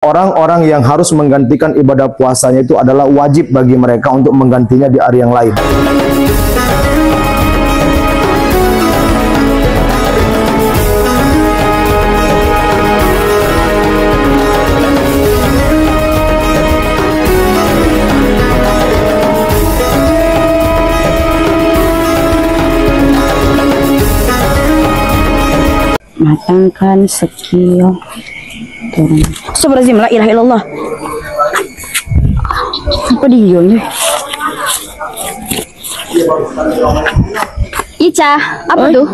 Orang-orang yang harus menggantikan ibadah puasanya itu adalah wajib bagi mereka untuk menggantinya di hari yang lain. Matangkan sekian. Astagfirullahaladzim, la ilaha illallah. Apa dia ni? Ica, apa tuh?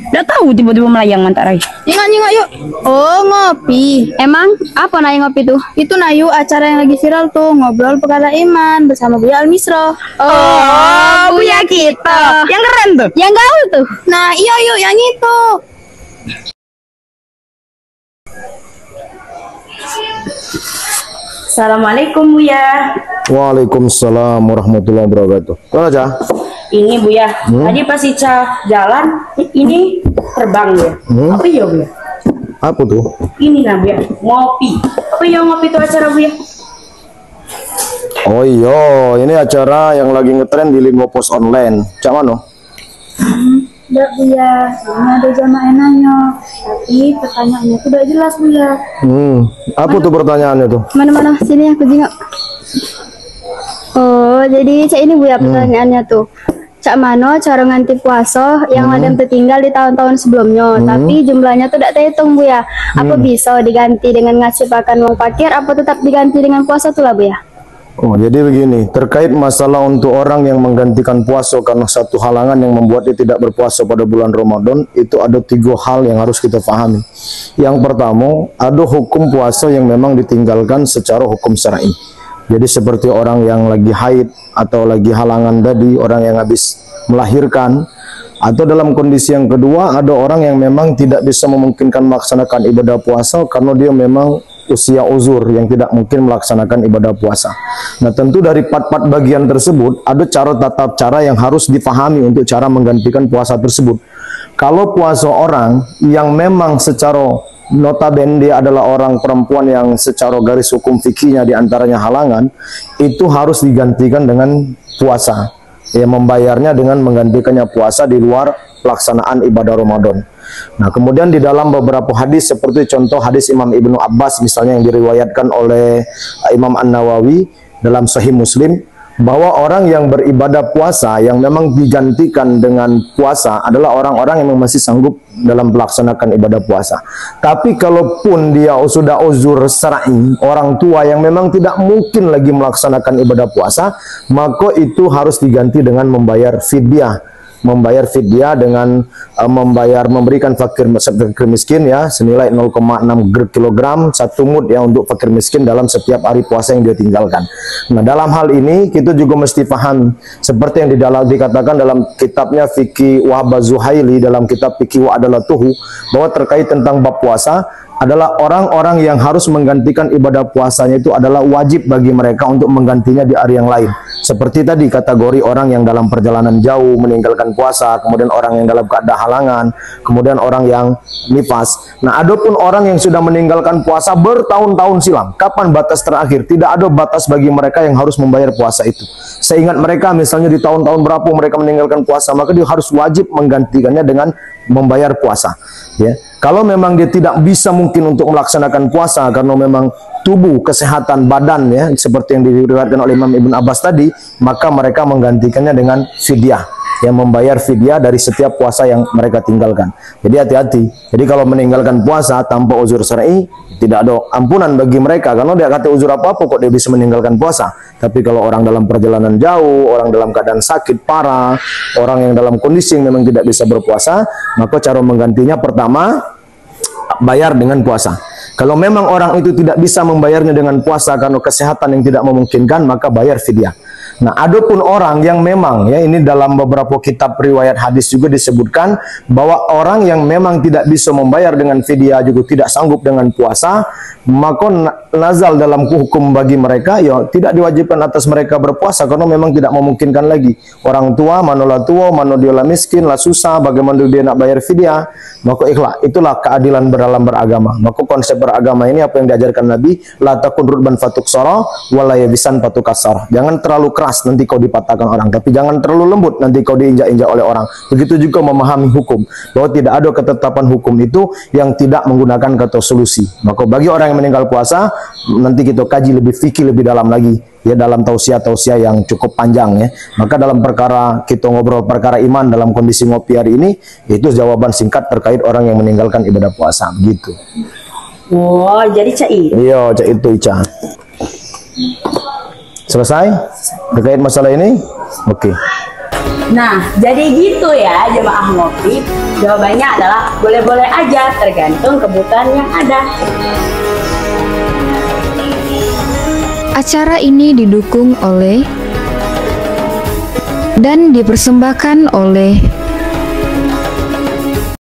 Udah tahu tiba-tiba melayang mantak Rai. Nyingok yuk. Oh, ngopi. Emang apa naik ngopi tuh? Itu Nayu acara yang lagi viral tuh, ngobrol perkara iman bersama Buya Almisro. Oh, Buya kita. Yang keren tuh. Yang gaul tuh. Nah, iya yuk yang itu. Assalamualaikum Buya. Waalaikumsalam warahmatullahi wabarakatuh. Kau aja? Ini Buya, tadi pas Ica jalan, ini terbang ya. Apa ya Buya? Apa tuh? Ini nah Buya, ngopi. Apa ya ngopi itu acara Buya? Oh iya, ini acara yang lagi ngetren di Linggo Pos Online. Cak mana? Enggak Buya, ini ada jamaah nanya. Tapi pertanyaannya tuh udah jelas Buya. Apa tuh pertanyaannya tuh? Mana-mana sini aku jengok. Oh, jadi Cak ini Buya pertanyaannya tuh. Cak Mano cara nganti puasa yang madam tertinggal di tahun-tahun sebelumnya, tapi jumlahnya tuh tidak terhitung Buya. Apa bisa diganti dengan ngasih pakan uang parkir? Apa tetap diganti dengan puasa tuh lah Buya? Oh, jadi begini, terkait masalah untuk orang yang menggantikan puasa karena satu halangan yang membuat dia tidak berpuasa pada bulan Ramadan, itu ada 3 hal yang harus kita pahami. Yang pertama, ada hukum puasa yang memang ditinggalkan secara hukum syar'i. Jadi seperti orang yang lagi haid atau lagi halangan tadi, orang yang habis melahirkan, atau dalam kondisi yang kedua ada orang yang memang tidak bisa memungkinkan melaksanakan ibadah puasa karena dia memang usia uzur yang tidak mungkin melaksanakan ibadah puasa. Nah, tentu dari 4 bagian tersebut ada tata cara yang harus dipahami untuk cara menggantikan puasa tersebut. Kalau puasa orang yang memang secara notabene dia adalah orang perempuan yang secara garis hukum fikihnya diantaranya halangan, itu harus digantikan dengan puasa. Ya, membayarnya dengan menggantikannya puasa di luar pelaksanaan ibadah Ramadan. Nah, kemudian di dalam beberapa hadis seperti contoh hadis Imam Ibnu Abbas misalnya yang diriwayatkan oleh Imam An-Nawawi dalam Sahih Muslim, bahwa orang yang beribadah puasa yang memang digantikan dengan puasa adalah orang-orang yang masih sanggup dalam melaksanakan ibadah puasa. Tapi kalaupun dia sudah uzur syar'i, orang tua yang memang tidak mungkin lagi melaksanakan ibadah puasa, maka itu harus diganti dengan membayar fidyah. Membayar fidyah dengan memberikan fakir miskin ya senilai 0,6 kilogram 1 mud ya untuk fakir miskin dalam setiap hari puasa yang dia tinggalkan. Nah, dalam hal ini kita juga mesti paham seperti yang dikatakan dalam kitabnya Fikih Wahab Zuhaili dalam kitab Fikih wa Adalatuhu, bahwa terkait tentang bab puasa adalah orang-orang yang harus menggantikan ibadah puasanya itu adalah wajib bagi mereka untuk menggantinya di hari yang lain. Seperti tadi kategori orang yang dalam perjalanan jauh meninggalkan puasa, kemudian orang yang dalam keadaan halangan, kemudian orang yang nifas. Nah, adapun orang yang sudah meninggalkan puasa bertahun-tahun silam, kapan batas terakhir? Tidak ada batas bagi mereka yang harus membayar puasa itu. Seingat mereka misalnya di tahun-tahun berapa mereka meninggalkan puasa, maka dia harus wajib menggantikannya dengan membayar puasa. Ya, kalau memang dia tidak bisa mungkin untuk melaksanakan puasa karena memang tubuh, kesehatan badan ya seperti yang diriwayatkan oleh Imam Ibn Abbas tadi, maka mereka menggantikannya dengan fidyah, yang membayar fidyah dari setiap puasa yang mereka tinggalkan. Jadi hati-hati. Jadi kalau meninggalkan puasa tanpa uzur syar'i, tidak ada ampunan bagi mereka karena dia kata uzur apa-apa kok dia bisa meninggalkan puasa. Tapi kalau orang dalam perjalanan jauh, orang dalam keadaan sakit parah, orang yang dalam kondisi yang memang tidak bisa berpuasa, maka cara menggantinya pertama bayar dengan puasa. Kalau memang orang itu tidak bisa membayarnya dengan puasa karena kesehatan yang tidak memungkinkan, maka bayar fidyah. Nah, adapun orang yang memang, ya ini dalam beberapa kitab riwayat hadis juga disebutkan bahwa orang yang memang tidak bisa membayar dengan fidyah, juga tidak sanggup dengan puasa, maka nazal dalam hukum bagi mereka, ya tidak diwajibkan atas mereka berpuasa karena memang tidak memungkinkan lagi. Orang tua, mana lah tua, mana dia lah miskin, lah susah, bagaimana dia nak bayar fidyah, maka ikhlas. Itulah keadilan dalam beragama. Maka konsep beragama ini apa yang diajarkan Nabi, la takun rudban fatuksara wala yabisan fatukasar. Jangan terlalu keras nanti kau dipatahkan orang, tapi jangan terlalu lembut nanti kau diinjak-injak oleh orang. Begitu juga memahami hukum, bahwa tidak ada ketetapan hukum itu yang tidak menggunakan kata solusi. Maka bagi orang yang meninggal puasa, nanti kita kaji lebih fikih lebih dalam lagi, ya dalam tausiah-tausiah yang cukup panjang ya. Maka dalam perkara kita ngobrol perkara iman dalam kondisi ngopi hari ini, itu jawaban singkat terkait orang yang meninggalkan ibadah puasa, begitu. Oh, jadi Cak itu. Iya, Cak itu Ica. Selesai terkait masalah ini? Oke. Nah, jadi gitu ya jemaah ngopi. Jawabannya adalah boleh-boleh aja, tergantung kebutuhan yang ada. Acara ini didukung oleh dan dipersembahkan oleh